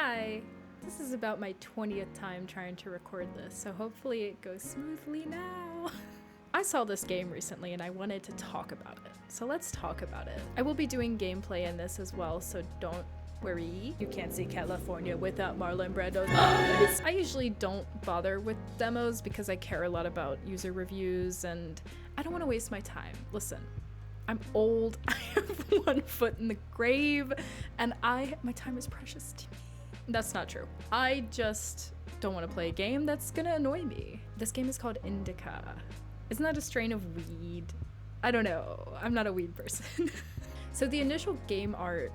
Hi! This is about my 20th time trying to record this, so hopefully it goes smoothly now. I saw this game recently and I wanted to talk about it, so let's talk about it. I will be doing gameplay in this as well, so don't worry. You can't see California without Marlon Brando's eyes. I usually don't bother with demos because I care a lot about user reviews and I don't want to waste my time. Listen, I'm old, I have one foot in the grave, and my time is precious to me. That's not true. I just don't want to play a game that's gonna annoy me. This game is called Indika. Isn't that a strain of weed? I don't know. I'm not a weed person. So the initial game art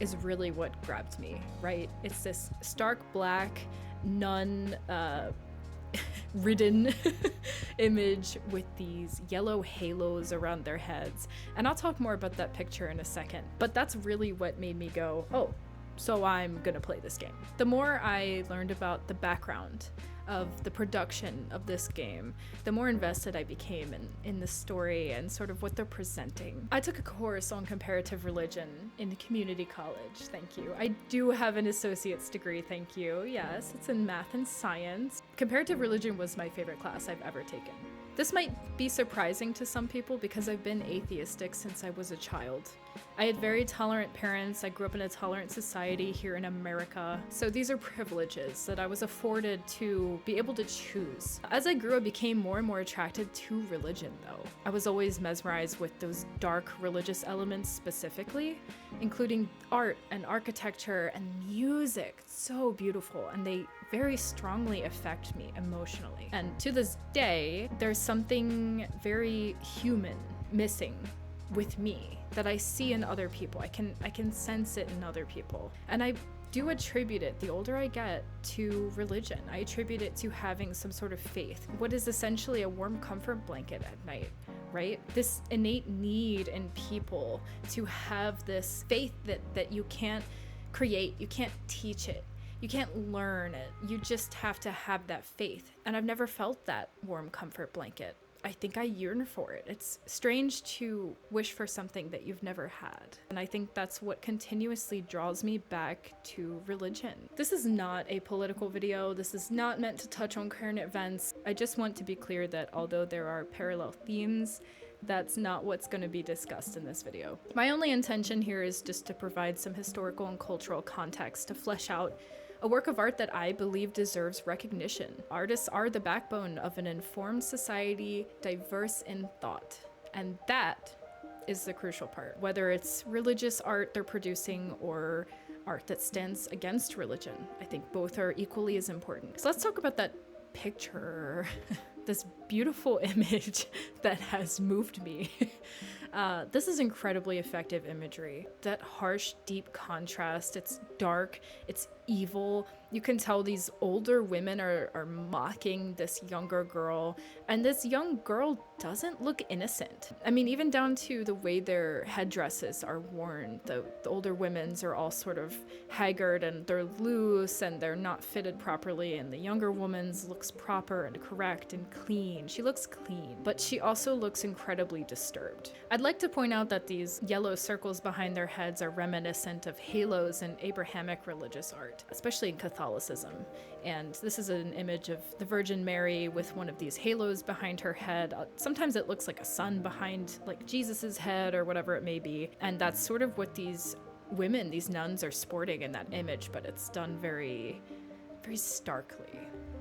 is really what grabbed me, right? It's this stark black, nun ridden image with these yellow halos around their heads. And I'll talk more about that picture in a second. But that's really what made me go, oh, so I'm gonna play this game. The more I learned about the background of the production of this game, the more invested I became in the story and sort of what they're presenting. I took a course on comparative religion in community college, thank you. I do have an associate's degree, thank you. Yes, it's in math and science. Comparative religion was my favorite class I've ever taken. This might be surprising to some people because I've been atheistic since I was a child. I had very tolerant parents. I grew up in a tolerant society here in America. So these are privileges that I was afforded to be able to choose. As I grew, I became more and more attracted to religion, though. I was always mesmerized with those dark religious elements specifically, including art and architecture and music. It's so beautiful, and they very strongly affect me emotionally. And to this day, there's something very human missing with me that I see in other people. I can sense it in other people. And I do attribute it, the older I get, to religion. I attribute it to having some sort of faith, what is essentially a warm comfort blanket at night, right? This innate need in people to have this faith that you can't create, you can't teach it. You can't learn it. You just have to have that faith. And I've never felt that warm comfort blanket. I think I yearn for it. It's strange to wish for something that you've never had. And I think that's what continuously draws me back to religion. This is not a political video. This is not meant to touch on current events. I just want to be clear that although there are parallel themes, that's not what's going to be discussed in this video. My only intention here is just to provide some historical and cultural context to flesh out a work of art that I believe deserves recognition. Artists are the backbone of an informed society, diverse in thought. And that is the crucial part. Whether it's religious art they're producing or art that stands against religion, I think both are equally as important. So let's talk about that picture, this beautiful image that has moved me. This is incredibly effective imagery. That harsh, deep contrast, it's dark, it's evil. You can tell these older women are mocking this younger girl, and this young girl doesn't look innocent. I mean, even down to the way their headdresses are worn. The older women's are all sort of haggard and they're loose and they're not fitted properly, and the younger woman's looks proper and correct and clean. She looks clean, but she also looks incredibly disturbed. I'd like to point out that these yellow circles behind their heads are reminiscent of halos in Abrahamic religious art, especially in Catholicism. And this is an image of the Virgin Mary with one of these halos behind her head. Sometimes it looks like a sun behind like Jesus's head or whatever it may be. And that's sort of what these women, these nuns, are sporting in that image, but it's done very, very starkly.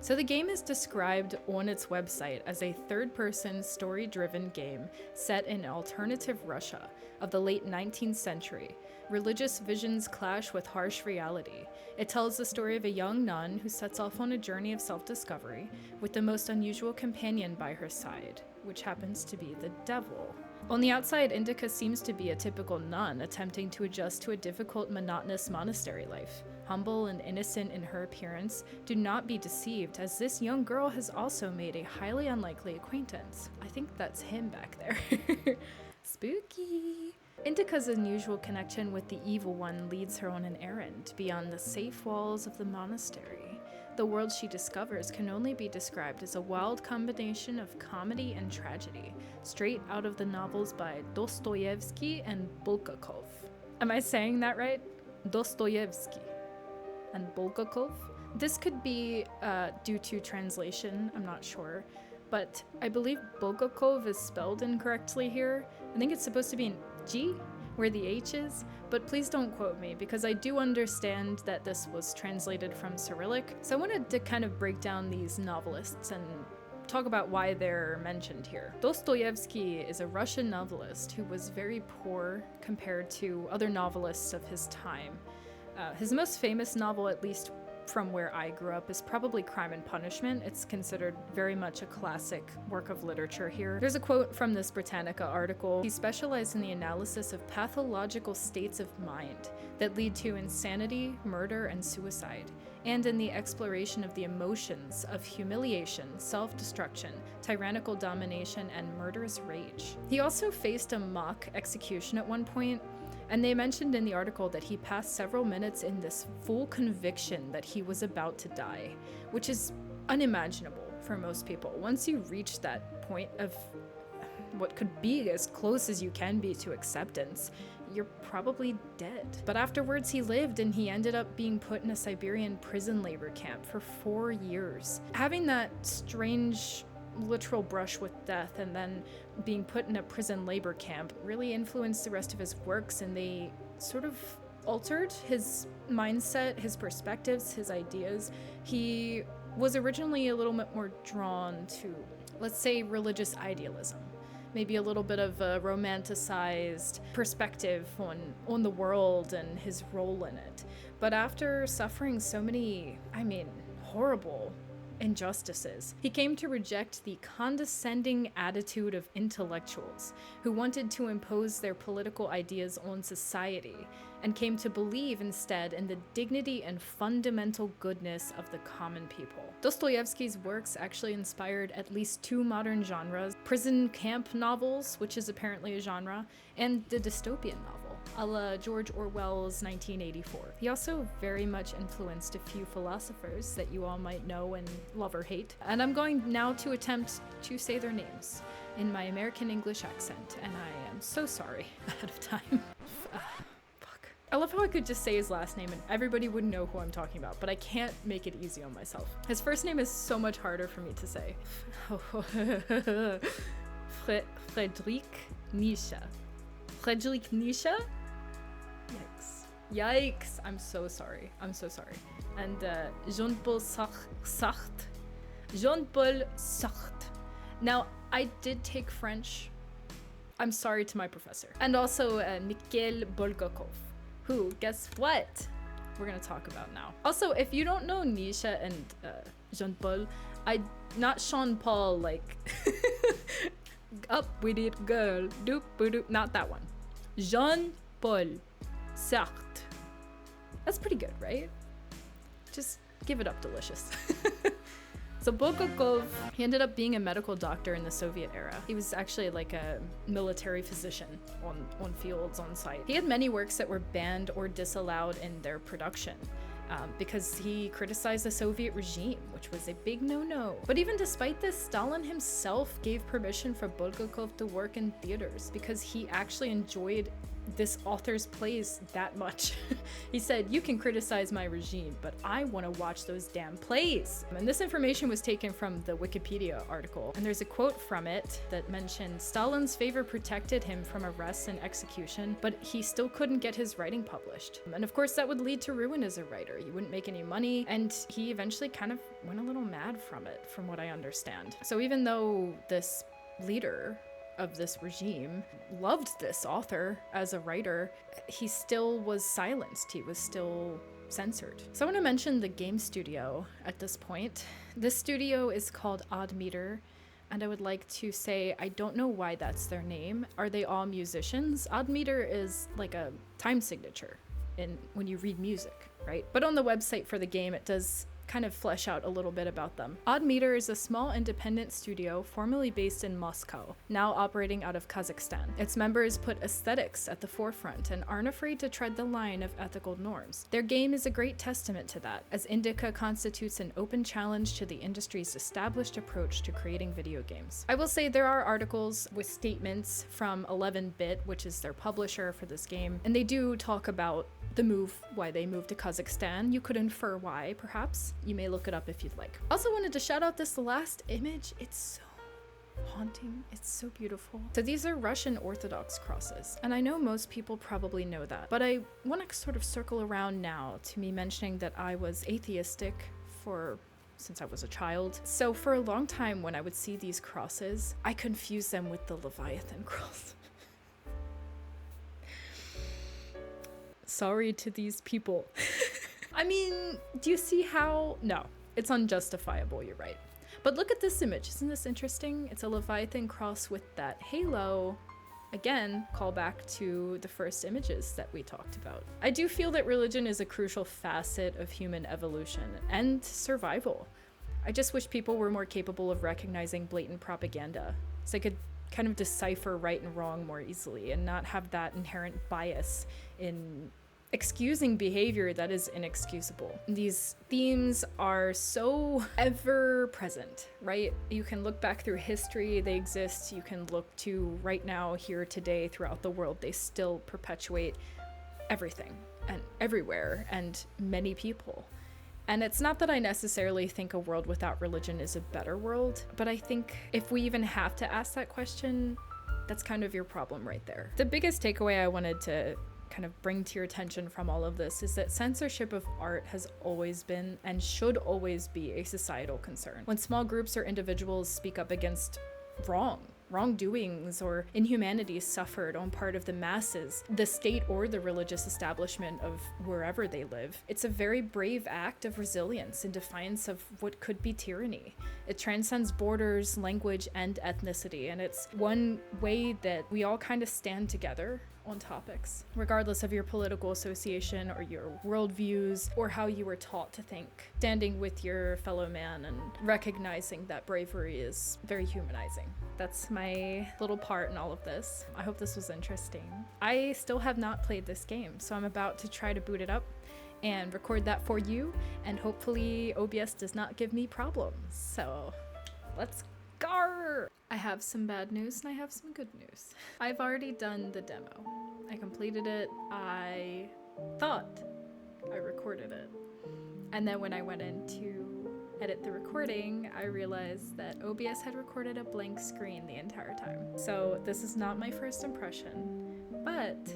So the game is described on its website as a third-person, story-driven game set in alternative Russia of the late 19th century. Religious visions clash with harsh reality. It tells the story of a young nun who sets off on a journey of self-discovery with the most unusual companion by her side, which happens to be the devil. On the outside, Indika seems to be a typical nun attempting to adjust to a difficult, monotonous monastery life. Humble and innocent in her appearance, do not be deceived, as this young girl has also made a highly unlikely acquaintance. I think that's him back there. Spooky. Indika's unusual connection with the evil one leads her on an errand beyond the safe walls of the monastery. The world she discovers can only be described as a wild combination of comedy and tragedy, straight out of the novels by Dostoevsky and Bulgakov. Am I saying that right? Dostoevsky. and Bulgakov. This could be due to translation, I'm not sure, but I believe Bulgakov is spelled incorrectly here. I think it's supposed to be an G, where the H is, but please don't quote me because I do understand that this was translated from Cyrillic. So I wanted to kind of break down these novelists and talk about why they're mentioned here. Dostoevsky is a Russian novelist who was very poor compared to other novelists of his time. His most famous novel, at least from where I grew up, is probably Crime and Punishment. It's considered very much a classic work of literature here. There's a quote from this Britannica article. He specialized in the analysis of pathological states of mind that lead to insanity, murder, and suicide, and in the exploration of the emotions of humiliation, self-destruction, tyrannical domination, and murderous rage. He also faced a mock execution at one point, and they mentioned in the article that he passed several minutes in this full conviction that he was about to die, which is unimaginable for most people. Once you reach that point of what could be as close as you can be to acceptance, you're probably dead. But afterwards he lived, and he ended up being put in a Siberian prison labor camp for 4 years. Having that strange literal brush with death and then being put in a prison labor camp really influenced the rest of his works, and they sort of altered his mindset, his perspectives, his ideas. He was originally a little bit more drawn to, let's say, religious idealism. Maybe a little bit of a romanticized perspective on the world and his role in it. But after suffering so many, horrible injustices, he came to reject the condescending attitude of intellectuals who wanted to impose their political ideas on society, and came to believe instead in the dignity and fundamental goodness of the common people. Dostoevsky's works actually inspired at least 2 modern genres: prison camp novels, which is apparently a genre, and the dystopian novel, a la George Orwell's 1984. He also very much influenced a few philosophers that you all might know and love or hate, and I'm going now to attempt to say their names in my American English accent, and I am so sorry ahead of time. I love how I could just say his last name and everybody would know who I'm talking about, but I can't make it easy on myself. His first name is so much harder for me to say. Friedrich Nietzsche. Friedrich Nietzsche? Yikes. Yikes. I'm so sorry. I'm so sorry. And Jean-Paul Sartre. Jean-Paul Sartre. Now, I did take French. I'm sorry to my professor. And also Mikhail Bulgakov, who, guess what, we're gonna talk about now. Also, if you don't know Nietzsche and Jean-Paul, not Sean-Paul, like, up with it, girl, doop, doop, not that one. Jean-Paul Sartre. That's pretty good, right? Just give it up, delicious. So Bulgakov, he ended up being a medical doctor in the Soviet era. He was actually like a military physician on fields, on site. He had many works that were banned or disallowed in their production because he criticized the Soviet regime, which was a big no-no. But even despite this, Stalin himself gave permission for Bulgakov to work in theaters because he actually enjoyed this author's plays that much. He said, "You can criticize my regime, but I want to watch those damn plays." And this information was taken from the Wikipedia article, and there's a quote from it that mentioned Stalin's favor protected him from arrest and execution, but he still couldn't get his writing published. And of course that would lead to ruin as a writer. He wouldn't make any money, and he eventually kind of went a little mad from it, from what I understand. So even though this leader of this regime loved this author as a writer, he still was silenced. He was still censored. So I want to mention the game studio at this point. This studio is called Odd Meter, and I would like to say I don't know why that's their name. Are they all musicians? Odd Meter is like a time signature when you read music, right? But on the website for the game, it does kind of flesh out a little bit about them. Odd Meter is a small independent studio formerly based in Moscow, now operating out of Kazakhstan. Its members put aesthetics at the forefront and aren't afraid to tread the line of ethical norms. Their game is a great testament to that, as Indika constitutes an open challenge to the industry's established approach to creating video games. I will say there are articles with statements from 11-Bit, which is their publisher for this game, and they do talk about why they moved to Kazakhstan. You could infer why, perhaps. You may look it up if you'd like. Also wanted to shout out this last image. It's so haunting. It's so beautiful. So these are Russian Orthodox crosses, and I know most people probably know that, but I want to sort of circle around now to me mentioning that I was atheistic since I was a child. So for a long time when I would see these crosses, I confused them with the Leviathan cross. Sorry to these people. I mean, do you see how? No, it's unjustifiable, you're right. But look at this image, isn't this interesting? It's a Leviathan cross with that halo. Again, call back to the first images that we talked about. I do feel that religion is a crucial facet of human evolution and survival. I just wish people were more capable of recognizing blatant propaganda, so they could kind of decipher right and wrong more easily and not have that inherent bias in excusing behavior that is inexcusable. These themes are so ever present, right? You can look back through history, they exist. You can look to right now, here, today, throughout the world. They still perpetuate everything and everywhere and many people. And it's not that I necessarily think a world without religion is a better world, but I think if we even have to ask that question, that's kind of your problem right there. The biggest takeaway I wanted to kind of bring to your attention from all of this is that censorship of art has always been and should always be a societal concern. When small groups or individuals speak up against wrongdoings or inhumanities suffered on part of the masses, the state or the religious establishment of wherever they live, it's a very brave act of resilience in defiance of what could be tyranny. It transcends borders, language, and ethnicity, and it's one way that we all kind of stand together on topics, regardless of your political association or your worldviews or how you were taught to think. Standing with your fellow man and recognizing that bravery is very humanizing. That's my little part in all of this. I hope this was interesting. I still have not played this game, so I'm about to try to boot it up and record that for you, and hopefully OBS does not give me problems. So let's go! I have some bad news and I have some good news. I've already done the demo. I completed it. I thought I recorded it. And then when I went in to edit the recording, I realized that OBS had recorded a blank screen the entire time. So this is not my first impression, but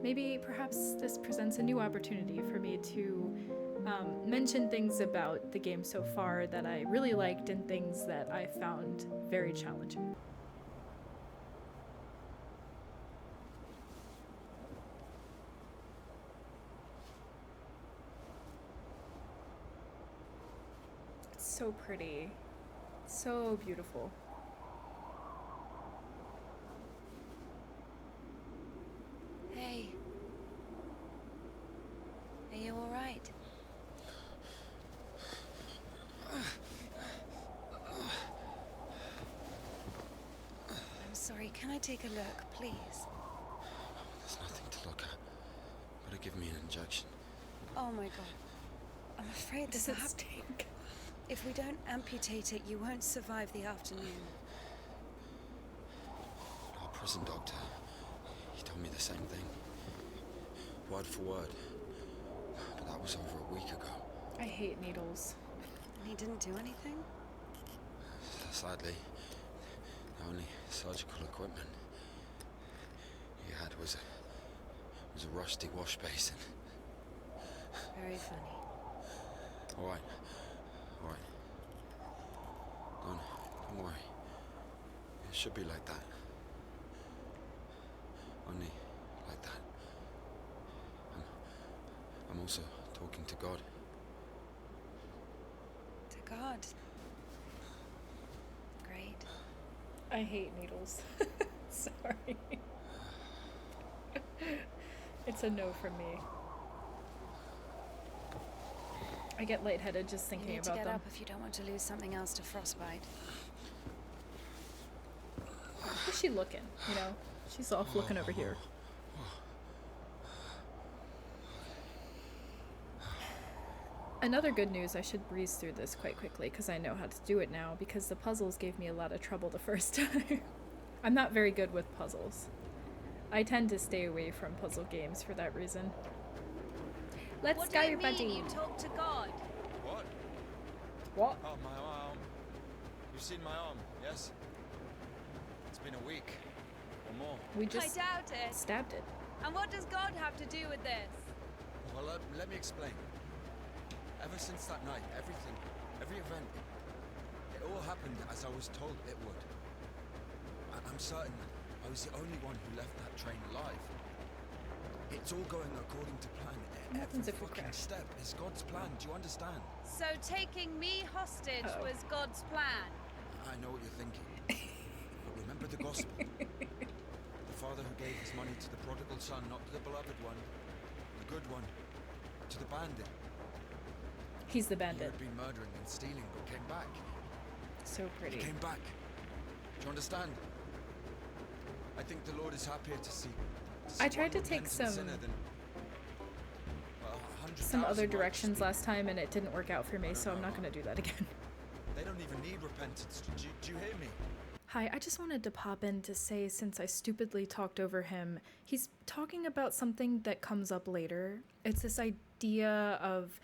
maybe perhaps this presents a new opportunity for me to mention things about the game so far that I really liked and things that I found very challenging. It's so pretty, so beautiful. Hey. Are you all right? I'm sorry, can I take a look, please? There's nothing to look at. Better give me an injection. Oh my god. I'm afraid Does it stink? If we don't amputate it, you won't survive the afternoon. Our prison doctor, he told me the same thing. Word for word. But that was over a week ago. I hate needles. And he didn't do anything? Sadly, the only surgical equipment he had was a rusty wash basin. Very funny. All right. Don't worry. It should be like that. Only like that. I'm also talking to God. To God. Great. I hate needles. Sorry. It's a no from me. I get lightheaded just thinking You need about to get them. up if you don't want to lose something else to frostbite. Where's she looking? You know, she's off looking over here. Another good news, I should breeze through this quite quickly because I know how to do it now, because the puzzles gave me a lot of trouble the first time. I'm not very good with puzzles. I tend to stay away from puzzle games for that reason. Let's What go, do you buddy. mean you talk to God? What? What? Oh, my arm. You've seen my arm, yes? It's been a week or more. We I just doubt it. stabbed it. And what does God have to do with this? Well, let me explain. Ever since that night, every event, it all happened as I was told it would. I'm certain I was the only one who left that train alive. It's all going according to plan. What happens Every if we fucking crash? step is God's plan. Do you understand? So taking me hostage Uh-oh. was God's plan. I know what you're thinking. But remember the gospel. The father who gave his money to the prodigal son, not to the beloved one, the good one, to the bandit. He's the He bandit. had been murdering and stealing, but came back. So pretty. He came back. Do you understand? I think the Lord is happier to see I tried to one take repentant some- sinner than, well, 100,000 Some other righteous directions people. last time and it didn't work out for I me, don't so I'm know. not going to do that again. They don't even need repentance. Do you hear me? Hi, I just wanted to pop in to say, since I stupidly talked over him, he's talking about something that comes up later. It's this idea of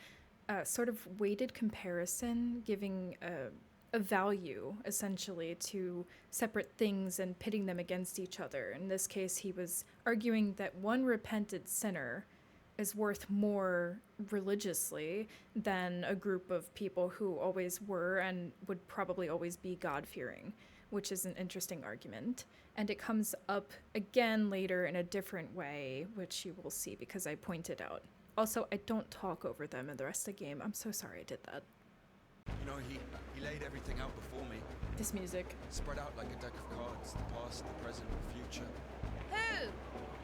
sort of weighted comparison, giving a value, essentially, to separate things and pitting them against each other. In this case, he was arguing that one repentant sinner is worth more religiously than a group of people who always were and would probably always be God-fearing, which is an interesting argument. And it comes up again later in a different way, which you will see because I pointed out. Also, I don't talk over them in the rest of the game. I'm so sorry I did that. You know, he laid everything out before me. This music. Spread out like a deck of cards. The past, the present, the future. Who?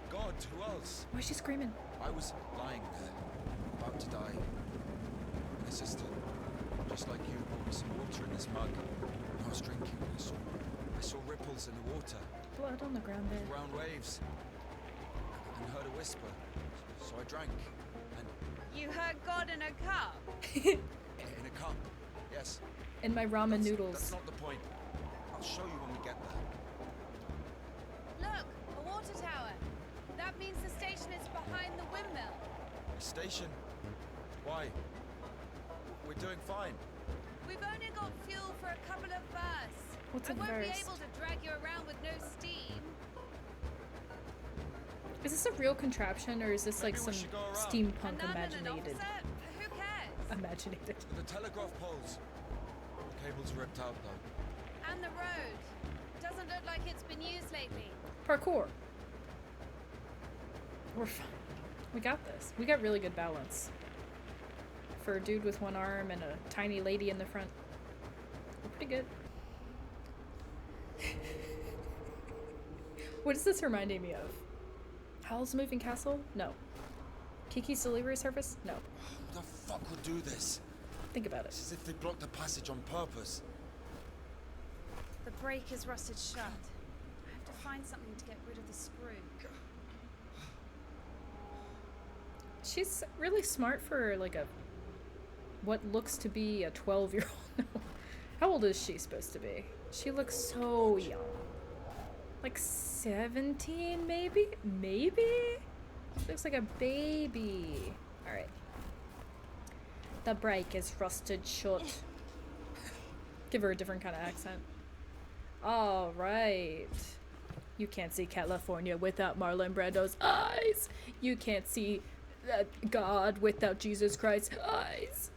God, who else? Why is she screaming? I was lying there, about to die. And a sister, just like you, brought me some water in this mug. And I was drinking. I saw ripples in the water, Blood on the ground there. brown waves, and heard a whisper. So I drank. And You heard God in a cup? in a cup, yes. In my ramen That's noodles. not the point. I'll show you when we get there. Look, a water tower. That means the station is behind the windmill. A station? Why? We're doing fine. We've only got fuel for a couple of bursts. What's I a won't be burst? able to drag you around with no steam. Is this a real contraption or is this like Maybe we some should go around. steampunk And none and an imaginated? officer? Who cares? Imaginated. The telegraph poles. The cable's ripped out though. And the road. Doesn't look like it's been used lately. Parkour. We're fine. We got this. We got really good balance. For a dude with one arm and a tiny lady in the front. We're pretty good. What is this reminding me of? Howl's Moving Castle? No. Kiki's Delivery Service? No. Who the fuck would do this? Think about it. It's as if they blocked the passage on purpose. The brake is rusted shut. I have to find something to get rid of the screw. She's really smart for like a what looks to be a 12-year-old. No. How old is she supposed to be? She looks so young. Like 17 maybe? Maybe? She looks like a baby. Alright. The brake is rusted shut. Give her a different kind of accent. Alright. You can't see California without Marlon Brando's eyes. You can't see God without Jesus Christ's eyes.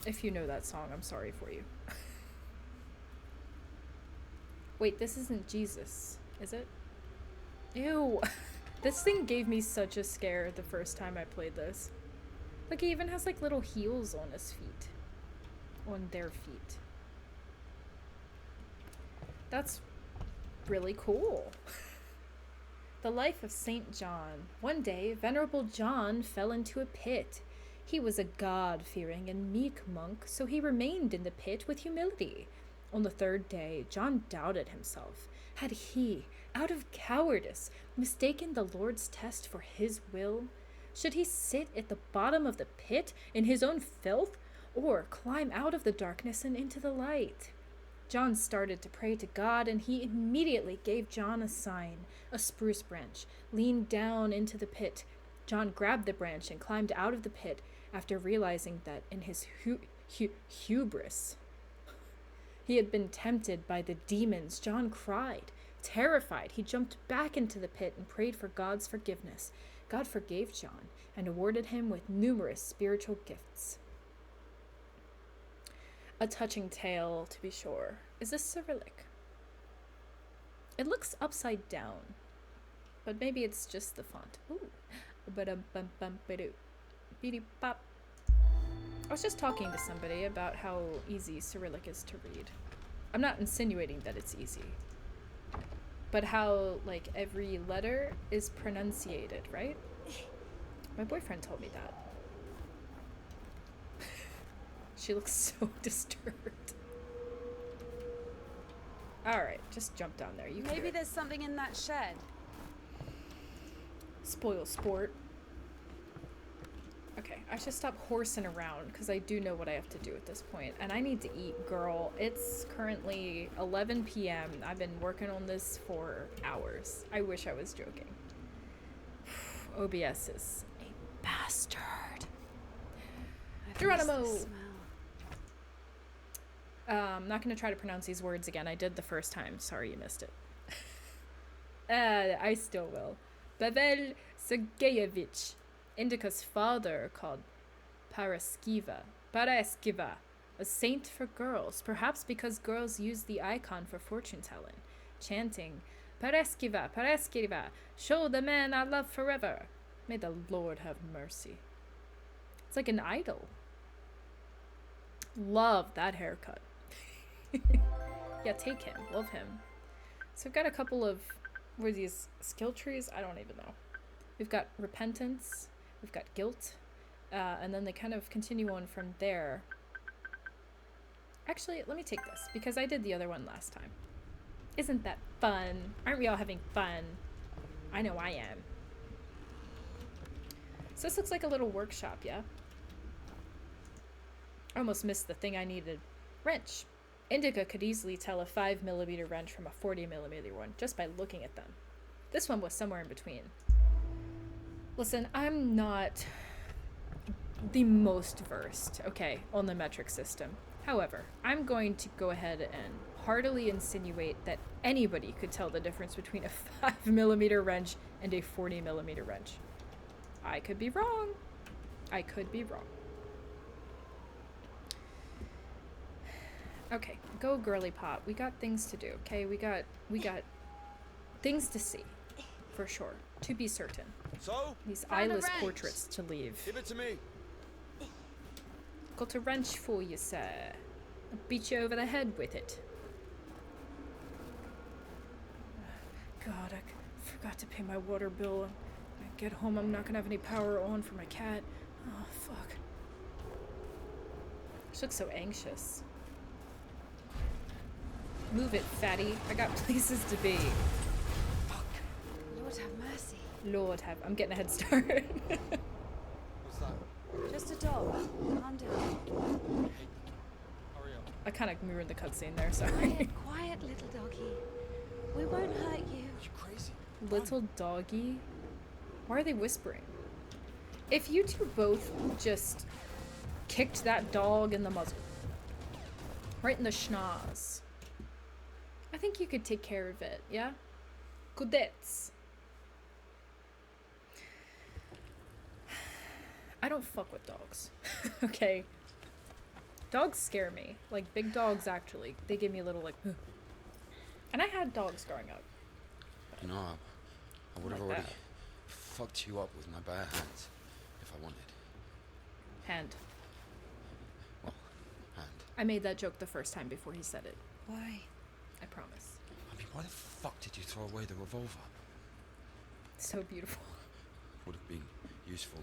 If you know that song, I'm sorry for you. Wait, this isn't Jesus, is it? Ew. This thing gave me such a scare the first time I played this. Like, he even has like little heels on his feet. On their feet. That's really cool. The life of Saint John. One day, Venerable John fell into a pit. He was a God-fearing and meek monk, so he remained in the pit with humility. On the third day, John doubted himself. Had he, out of cowardice, mistaken the Lord's test for his will? Should he sit at the bottom of the pit in his own filth, or climb out of the darkness and into the light? John started to pray to God, and he immediately gave John a sign, a spruce branch, leaned down into the pit. John grabbed the branch and climbed out of the pit after realizing that in his hubris, he had been tempted by the demons. John cried. Terrified, he jumped back into the pit and prayed for God's forgiveness. God forgave John and awarded him with numerous spiritual gifts. A touching tale, to be sure. Is this Cyrillic? It looks upside down, but maybe it's just the font. Ooh. Bidi-bop. I was just talking to somebody about how easy Cyrillic is to read. I'm not insinuating that it's easy, but how, like, every letter is pronunciated, right? My boyfriend told me that. She looks so disturbed. Alright, just jump down there. You Maybe there's something in that shed. Spoil sport. Okay, I should stop horsing around because I do know what I have to do at this point. And I need to eat, girl. It's currently 11 p.m. I've been working on this for hours. I wish I was joking. OBS is a bastard. Geronimo! I'm not going to try to pronounce these words again. I did the first time. Sorry you missed it. I still will. Pavel Sergeyevich, Indika's father, called Paraskiva, a saint for girls, perhaps because girls use the icon for fortune telling, chanting, Paraskiva, show the man I love forever. May the Lord have mercy. It's like an idol. Love that haircut. Yeah, take him. Love him. So we've got a couple of, what are these, skill trees? I don't even know. We've got repentance. We've got guilt. And then they kind of continue on from there. Actually, let me take this, because I did the other one last time. Isn't that fun? Aren't we all having fun? I know I am. So this looks like a little workshop, yeah? I almost missed the thing I needed. Wrench. Indika could easily tell a 5mm wrench from a 40mm one just by looking at them. This one was somewhere in between. Listen, I'm not the most versed, okay, on the metric system. However, I'm going to go ahead and heartily insinuate that anybody could tell the difference between a 5mm wrench and a 40mm wrench. I could be wrong. I could be wrong. Okay, go girly pop. We got things to do, okay? We got things to see, for sure, to be certain. So? These eyeless portraits to leave. Give it to me. Got a wrench for you, sir. I'll beat you over the head with it. God, I forgot to pay my water bill. When I get home, I'm not gonna have any power on for my cat. Oh, fuck. She looks so anxious. Move it, fatty. I got places to be. Fuck. Lord have mercy. Lord have... I'm getting a head start. What's that? Just a dog. Calm down. Hurry up. I kind of ruined the cutscene there, sorry. Quiet, little doggy. We won't hurt you. You crazy? Little doggy? Why are they whispering? If you two both just kicked that dog in the muzzle, right in the schnoz, I think you could take care of it, yeah? Kudets. I don't fuck with dogs, okay? Dogs scare me. Like, big dogs, actually. They give me a little, like, ugh. And I had dogs growing up. You know, I would have Like already that. fucked you up with my bare hands if I wanted. Hand. Well, hand. I made that joke the first time before he said it. Why? I promise. I mean, why the fuck did you throw away the revolver? So beautiful. Would have been useful.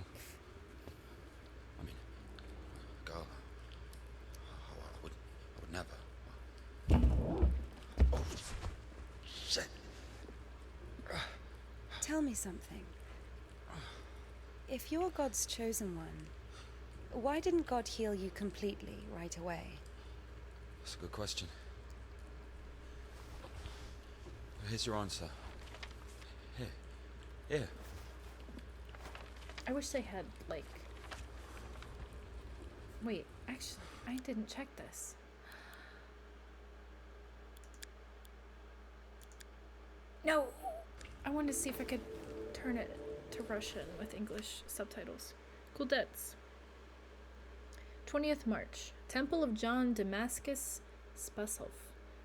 I mean, girl. I would never. Oh, shit. Tell me something. If you're God's chosen one, why didn't God heal you completely right away? That's a good question. Here's your answer. Here. Here. I wish they had, like... Wait, actually, I didn't check this. No! I wanted to see if I could turn it to Russian with English subtitles. Kuldets. 20th March. Temple of John Damascus Spasov.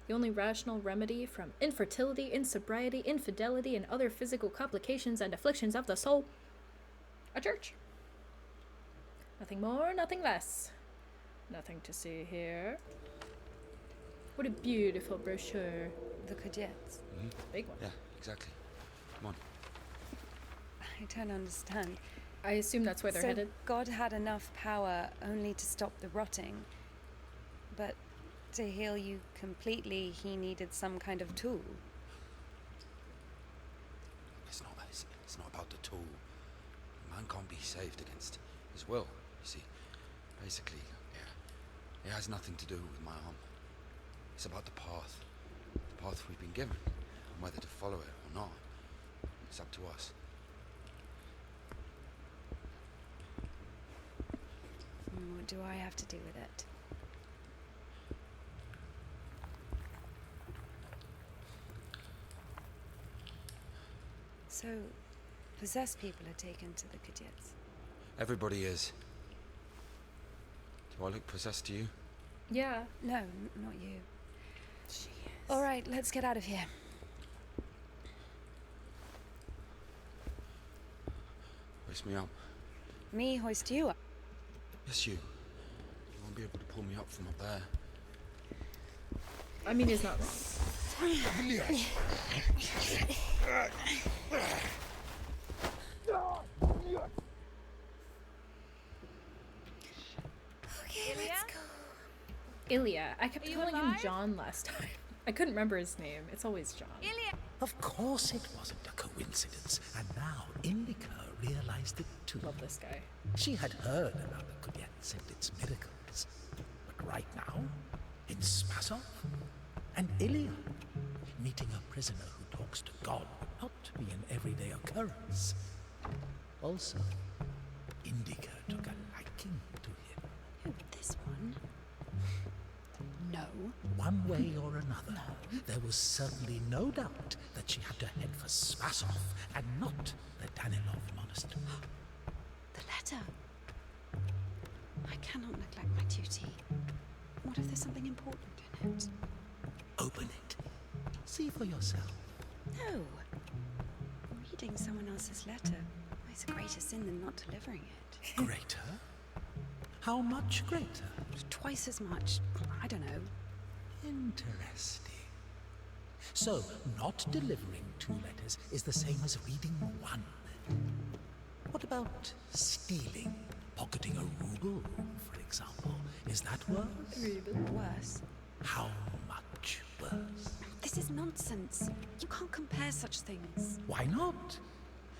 The only rational remedy from infertility, insobriety, infidelity, and other physical complications and afflictions of the soul. A church. Nothing more, nothing less. Nothing to see here. What a beautiful brochure. The Cadets. Big one. Yeah, exactly. Come on. I don't understand. I assume that's where they're So headed. God had enough power only to stop the rotting, but to heal you completely, he needed some kind of tool. It's not about the tool. Man can't be saved against his will, you see. Basically, yeah, it has nothing to do with my arm. It's about the path we've been given, and whether to follow it or not. It's up to us. What do I have to do with it? So, possessed people are taken to the Cadets. Everybody is. Do I look possessed to you? Yeah. No, not you. She is. All right, let's get out of here. Hoist me up. Me hoist you up. Yes, you. You won't be able to pull me up from up there. I mean, he's not wrong. Okay, let's go. Ilya. I kept Are you calling him alive? John last time. I couldn't remember his name. It's always John. Ilya! Of course it wasn't a coincidence, and now Indika realized it too. Love this guy. She had heard about the Kudets and its miracles, but right now, it's Spasov and Ilya. Meeting a prisoner who talks to God would not be an everyday occurrence. Also, Indika took a liking to him. Who, this one? No. One way or another, there was certainly no doubt that she had to head for Spasov and not the Danilov monastery. The letter. I cannot neglect my duty. What if there's something important in it? Open it. See for yourself. No. Reading someone else's letter is a greater sin than not delivering it. Greater? How much greater? Twice as much. I don't know. Interesting. So, not delivering 2 letters is the same as reading 1. What about stealing? Pocketing a ruble, for example. Is that worse? Worse. How much worse? This is nonsense. You can't compare such things. Why not?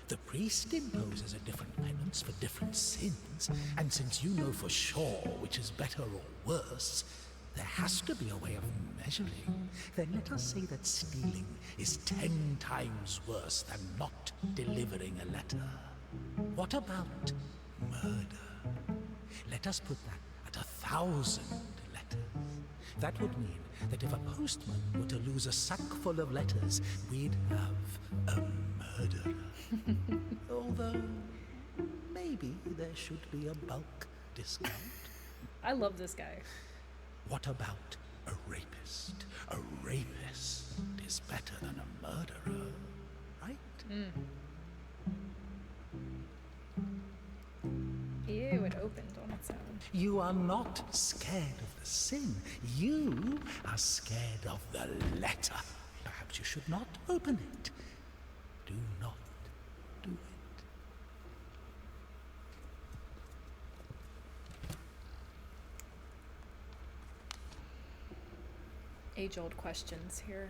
The priest imposes a different penance for different sins, and since you know for sure which is better or worse, there has to be a way of measuring. Then let us say that stealing is 10 times worse than not delivering a letter. What about murder? Let us put that at 1,000 letters. That would mean that if a postman were to lose a sack full of letters, we'd have a murderer. Although, maybe there should be a bulk discount. I love this guy. What about a rapist? A rapist is better than a murderer, right? Ew, it opened on its own. You are not scared of the sin. You are scared of the letter. Perhaps you should not open it. Do not do it. Age-old questions here.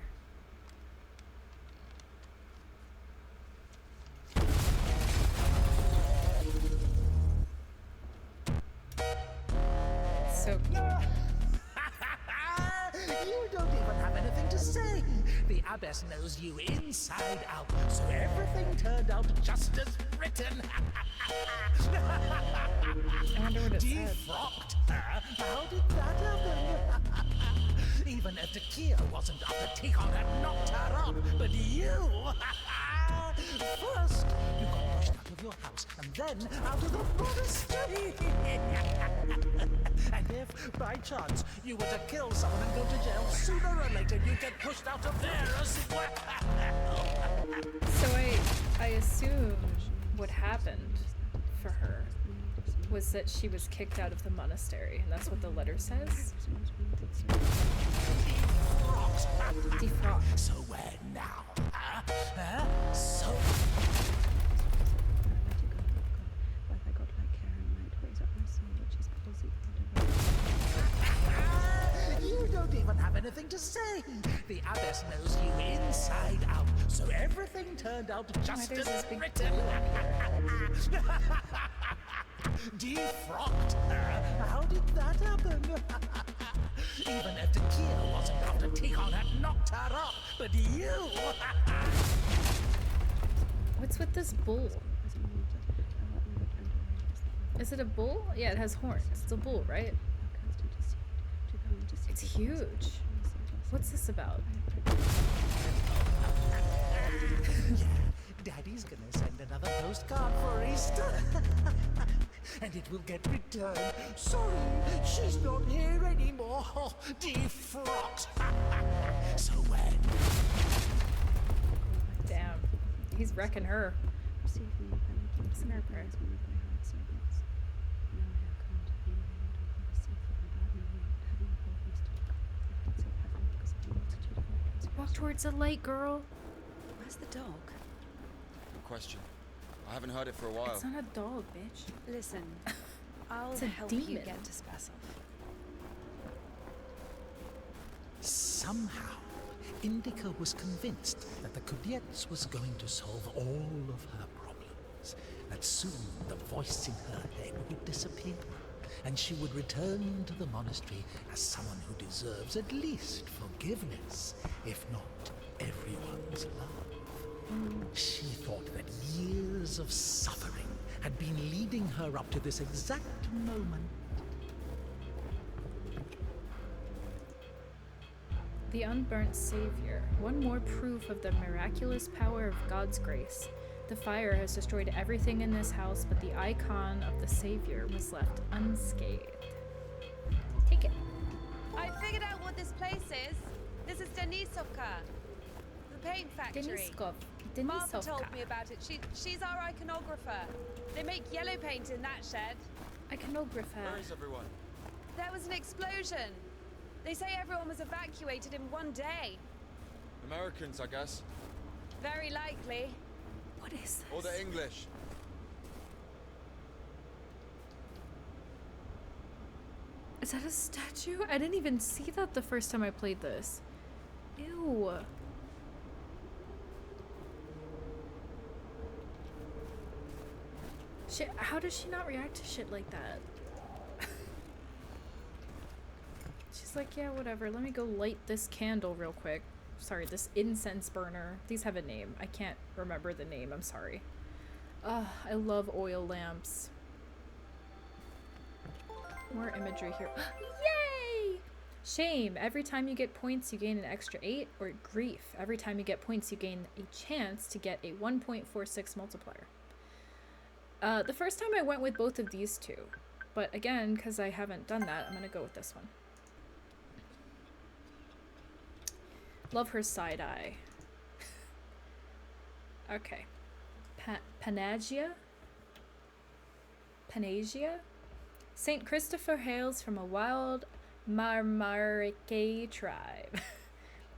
So You don't even have anything to say. The abbess knows you inside out, so everything turned out just as written. I wonder what it said. Defrocked her? How did that happen? Even if the Kia wasn't up to Tikon had knocked her up, but you... First, you got pushed out of your house, and then out of the monastery. And if, by chance, you were to kill someone and go to jail, sooner or later you'd get pushed out of there as well. So I assume what happened for her was that she was kicked out of the monastery, and that's what the letter says. Defrocked. So where now? So... You don't even have anything to say. The abbess knows you inside out, so everything turned out just there's as this big written. Defrocked her? How did that happen? Even if the Kia wasn't after Tikon had knocked her up, but you... What's with this bull? Is it a bull? Yeah, it has horns. It's a bull, right? It's huge. What's this about? Yeah, Daddy's gonna send another postcard for Easter. And it will get returned. Sorry, she's not here anymore. Defrocked. So when? Damn. He's wrecking her. What's in her prayer? Walk towards the light, girl. Where's the dog? Good question. I haven't heard it for a while. It's not a dog, bitch. Listen, I'll It's a help you demon. get to Spasov. Somehow, Indika was convinced that the Kudiets was going to solve all of her problems. That soon the voice in her head would disappear, and she would return to the monastery as someone who deserves at least forgiveness, if not everyone's love. She thought that years of suffering had been leading her up to this exact moment. The unburnt savior. One more proof of the miraculous power of God's grace. The fire has destroyed everything in this house, but the icon of the savior was left unscathed. Take it. I figured out what this place is. This is Denisovka, the paint factory. Martha told me about it. She's our iconographer. They make yellow paint in that shed. Iconographer. Where is everyone? There was an explosion. They say everyone was evacuated in one day. Americans, I guess. Very likely. What is this? Or the English. Is that a statue? I didn't even see that the first time I played this. Ew. Shit, how does she not react to shit like that? She's like, yeah, whatever. Let me go light this candle real quick. Sorry, this incense burner. These have a name. I can't remember the name. I'm sorry. I love oil lamps. More imagery here. Yay! Shame. Every time you get points, you gain an extra 8. Or grief. Every time you get points, you gain a chance to get a 1.46 multiplier. The first time I went with both of these two. But again, because I haven't done that, I'm going to go with this one. Love her side eye. Okay. Panagia? Saint Christopher hails from a wild Marmarike tribe.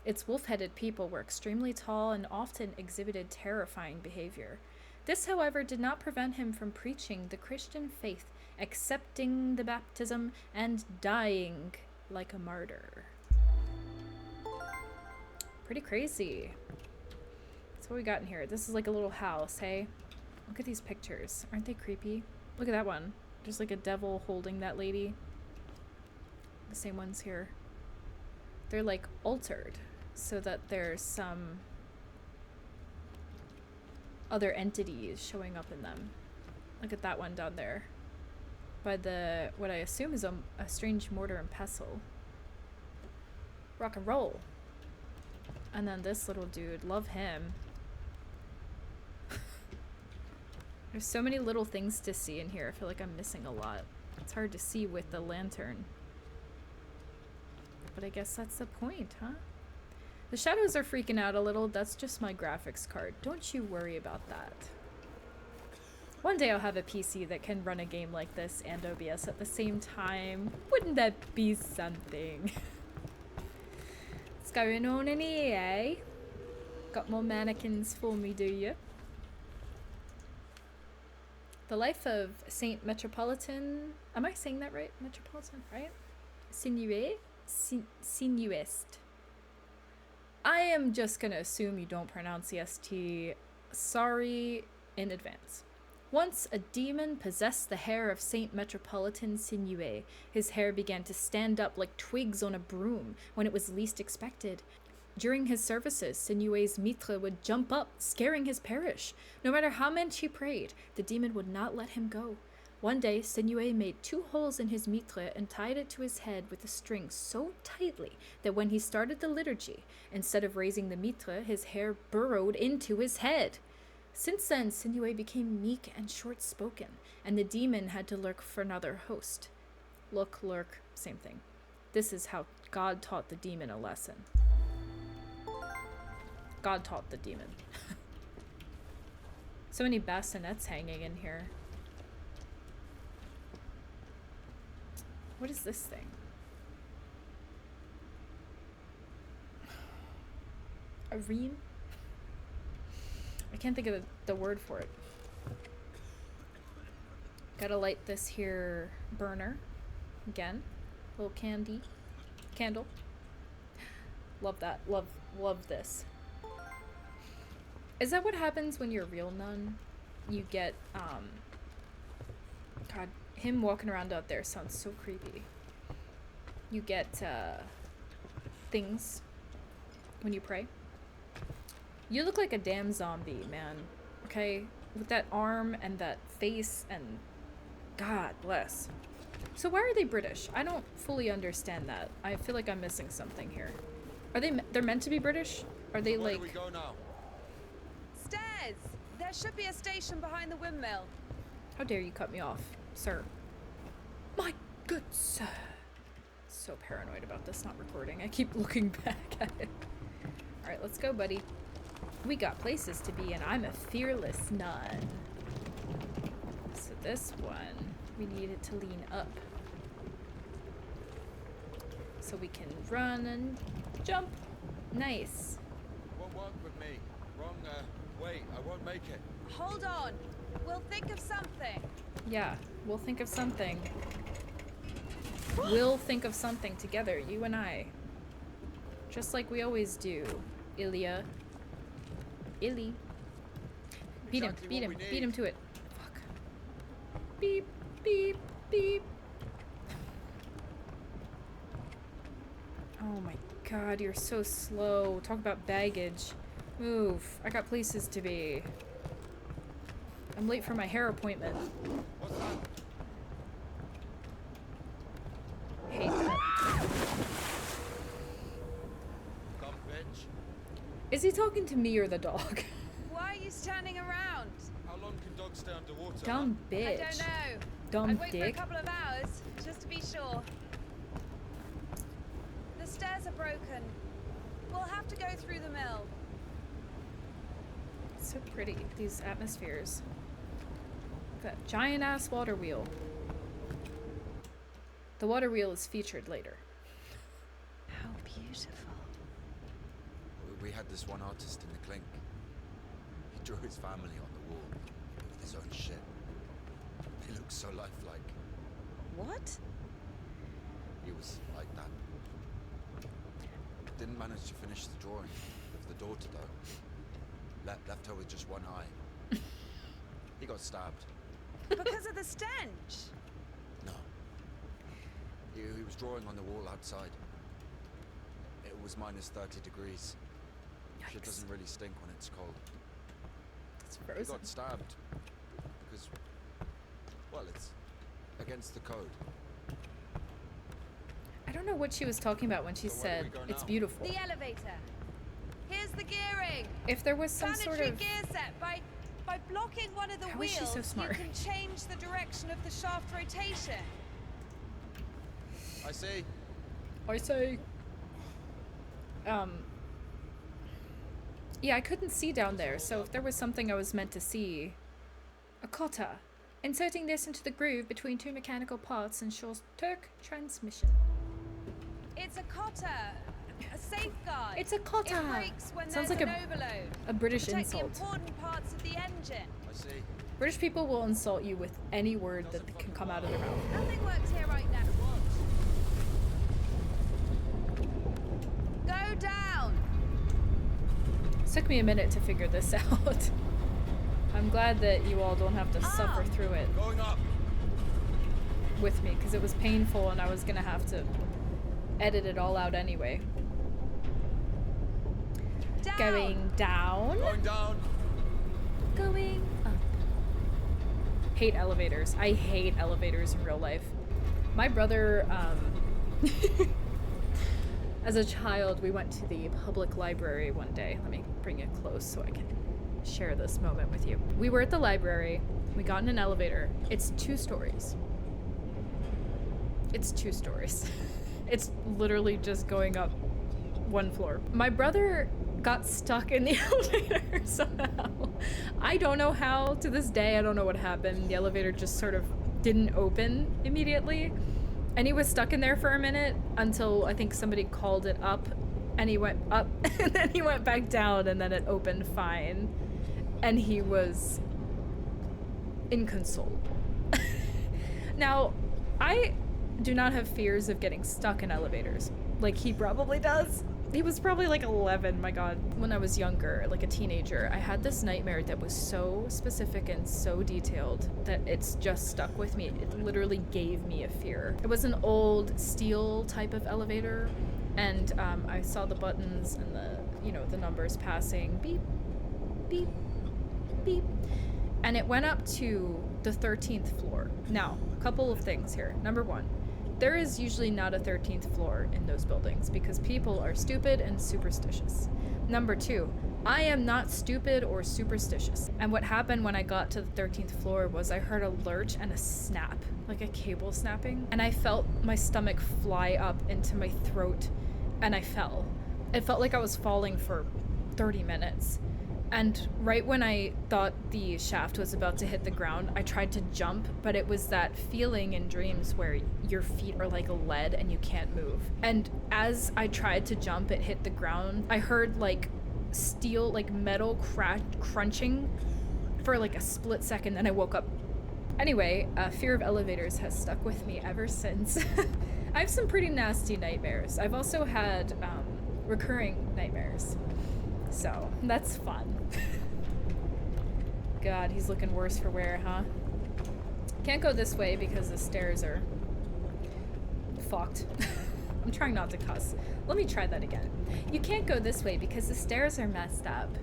Its wolf-headed people were extremely tall and often exhibited terrifying behavior. This, however, did not prevent him from preaching the Christian faith, accepting the baptism, and dying like a martyr. Pretty crazy. That's what we got in here. This is like a little house, hey? Look at these pictures. Aren't they creepy? Look at that one. There's like a devil holding that lady. The same ones here. They're like altered. so that there's some other entities showing up in them. Look at that one down there by the, what I assume is a strange mortar and pestle. Rock and roll. And then this little dude, love him. There's so many little things to see in here. I feel like I'm missing a lot. It's hard to see with the lantern. But I guess that's the point, huh? The shadows are freaking out a little. That's just my graphics card. Don't you worry about that. One day I'll have a PC that can run a game like this and OBS at the same time. Wouldn't that be something? What's going on in here, eh? Got more mannequins for me, do you? The life of Saint Metropolitan. Am I saying that right? Metropolitan, right? Sinuiste? Sinuiste. I am just gonna assume you don't pronounce the ST. Sorry in advance. Once a demon possessed the hair of Saint Metropolitan Sinuiste. His hair began to stand up like twigs on a broom when it was least expected. During his services, Sinuiste's mitre would jump up, scaring his parish. No matter how much he prayed, the demon would not let him go. One day, Sinuiste made 2 holes in his mitre and tied it to his head with a string so tightly that when he started the liturgy, instead of raising the mitre, his hair burrowed into his head. Since then, Sinuiste became meek and short-spoken, and the demon had to lurk for another host. Look, lurk, same thing. This is how God taught the demon a lesson. God taught the demon. So many bassinets hanging in here. What is this thing? A ream? I can't think of the word for it. Gotta light this here burner. Again. Little candle. Love that. Love this. Is that what happens when you're a real nun? You get, God, him walking around out there sounds so creepy. You get, things when you pray. You look like a damn zombie, man. Okay? With that arm and that face and... God bless. So why are they British? I don't fully understand that. I feel like I'm missing something here. Are they... They're meant to be British? Are they like... Where do we go now? Stairs! There should be a station behind the windmill. How dare you cut me off, sir. My good sir. So paranoid about this not recording. I keep looking back at it. Alright, let's go, buddy. We got places to be, and I'm a fearless nun. So this one, we need it to lean up. So we can run and jump. Nice. Won't work with me. Wrong, wait, I won't make it. Hold on. We'll think of something. Yeah, we'll think of something. We'll think of something together, you and I. Just like we always do, Ilya. Illy. Beat him, beat him to it. Fuck. Beep, beep, beep. Oh my god, you're so slow. Talk about baggage. Move. I got places to be. I'm late for my hair appointment. What's that? Hate that. Dumb bitch. Is he talking to me or the dog? Why are you standing around? How long can dogs stay underwater? Dumb bitch. I don't know. Dumb I'd wait for a dick. couple of hours, just to be sure. The stairs are broken. We'll have to go through the mill. It's so pretty, these atmospheres. That giant ass water wheel. The water wheel is featured later. How beautiful. We had this one artist in the clink. He drew his family on the wall with his own shit. He looked so lifelike. What? He was like that. Didn't manage to finish the drawing of the daughter though. Left her with just one eye. He got stabbed. Because of the stench? No. He was drawing on the wall outside. It was minus 30 degrees. Shit Yikes. doesn't really stink when it's cold. It's He frozen. got stabbed because, well, it's against the code. I don't know what she was talking about when she So where do said we go it's now? beautiful. The elevator. Here's the gearing. If there was some sort Planetary of... gear set. By blocking one of the How is wheels, she so smart? you can change the direction of the shaft rotation. I see. I say... Yeah, I couldn't see down there, so if there was something I was meant to see... A cotta. Inserting this into the groove between two mechanical parts ensures Turk transmission. It's a cotta. A safeguard. It's a cotta. It breaks when Sounds there's like an overload. a British Protect the insult. important parts of the engine. I see. British people will insult you with any word that can come out of their mouth. Nothing works here right now. Go down. Took me a minute to figure this out. I'm glad that you all don't have to suffer through it Going up. with me, because it was painful and I was gonna have to edit it all out anyway. Down. Going down. Going down. Going up. Hate elevators. I hate elevators in real life. My brother, as a child, we went to the public library one day. Let me bring it close so I can share this moment with you. We were at the library. We got in an elevator. It's 2 stories. It's 2 stories. It's literally just going up 1 floor. My brother got stuck in the elevator somehow. I don't know how. To this day, I don't know what happened. The elevator just sort of didn't open immediately. And he was stuck in there for a minute until I think somebody called it up, and he went up and then he went back down, and then it opened fine. And he was inconsolable. Now, I do not have fears of getting stuck in elevators like he probably does. He was probably like 11, my god. When I was younger, like a teenager, I had this nightmare that was so specific and so detailed that it's just stuck with me. It literally gave me a fear. It was an old steel type of elevator, and I saw the buttons and the numbers passing, beep, beep, beep. And it went up to the 13th floor. Now, a couple of things here. Number 1, there is usually not a 13th floor in those buildings because people are stupid and superstitious. Number 2, I am not stupid or superstitious. And what happened when I got to the 13th floor was I heard a lurch and a snap, like a cable snapping. And I felt my stomach fly up into my throat and I fell. It felt like I was falling for 30 minutes. And right when I thought the shaft was about to hit the ground, I tried to jump, but it was that feeling in dreams where your feet are like lead and you can't move. And as I tried to jump, it hit the ground. I heard like steel, like metal crunching for like a split second, then I woke up. Anyway, fear of elevators has stuck with me ever since. I have some pretty nasty nightmares. I've also had recurring nightmares. So, that's fun. God, he's looking worse for wear, huh? Can't go this way because the stairs are fucked. I'm trying not to cuss. Let me try that again. You can't go this way because the stairs are messed up.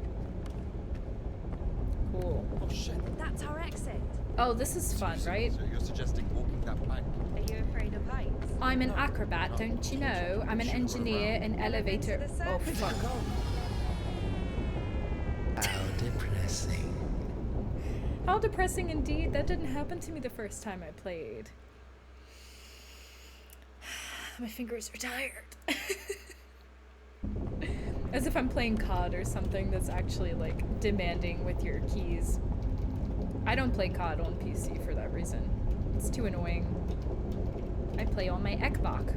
Cool. Oh shit. That's our exit. Oh, this is fun, right? So you're suggesting walking that plank? Are you afraid of heights? I'm an acrobat, don't you know? I'm an engineer, an elevator. Oh, fuck. How depressing. How depressing indeed. That didn't happen to me the first time I played. My fingers are tired. As if I'm playing COD or something that's actually like demanding with your keys. I don't play COD on PC for that reason. It's too annoying. I play on my Xbox.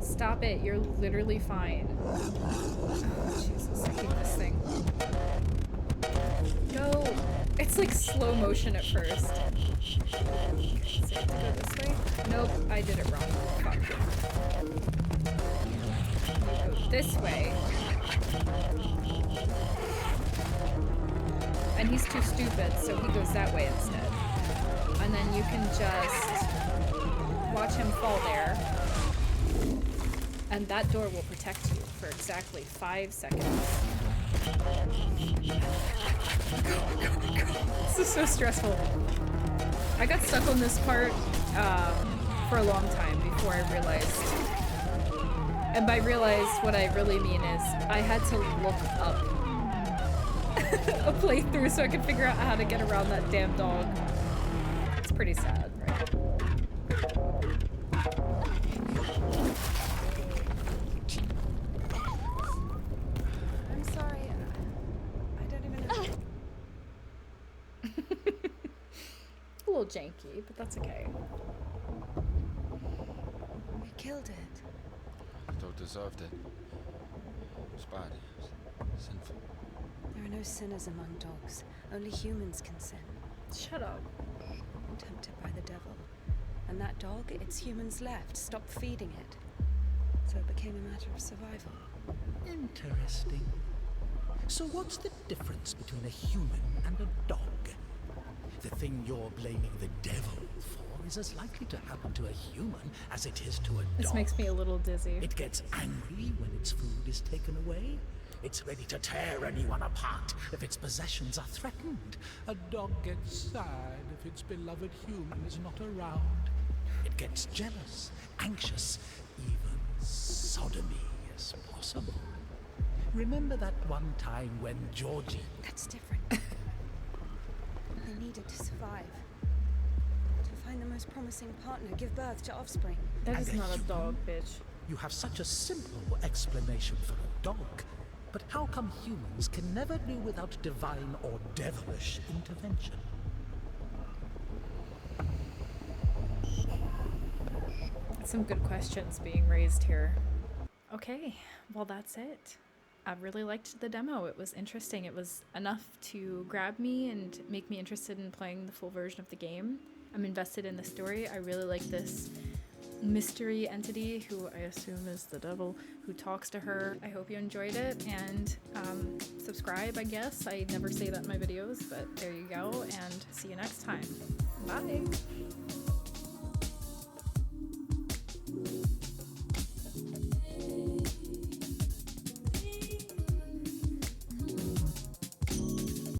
Stop it, you're literally fine. Oh, Jesus, I hate this thing. No! It's like slow motion at first. Okay, so I have to go this way? Nope, I did it wrong. Fuck. You go this way. And he's too stupid, so he goes that way instead. and then you can just watch him fall there. And that door will protect you for exactly 5 seconds. This is so stressful. I got stuck on this part for a long time before I realized. And by realized, what I really mean is I had to look up a playthrough so I could figure out how to get around that damn dog. It's pretty sad, right? I'm sorry. I don't even know. A little janky, but that's okay. We killed it. Dog deserved it. It was bad. It was sinful. There are no sinners among dogs. Only humans can sin. Shut up. Tempted by the devil. And that dog, its humans left. Stopped feeding it. So it became a matter of survival. Interesting. So what's the difference between a human and a dog? The thing you're blaming the devil for is as likely to happen to a human as it is to a dog. This makes me a little dizzy. It gets angry when its food is taken away. It's ready to tear anyone apart if its possessions are threatened. A dog gets sad if its beloved human is not around. It gets jealous, anxious, even sodomy is possible. Remember that one time when Georgie... That's different. They needed to survive. To find the most promising partner, give birth to offspring. That is not a dog, bitch. You have such a simple explanation for a dog. But how come humans can never do without divine or devilish intervention? Some good questions being raised here. Okay, well that's it. I really liked the demo. It was interesting. It was enough to grab me and make me interested in playing the full version of the game. I'm invested in the story. I really like this mystery entity, who I assume is the devil, who talks to her. I hope you enjoyed it, and subscribe, I guess. I never say that in my videos, but there you go, and see you next time. Bye!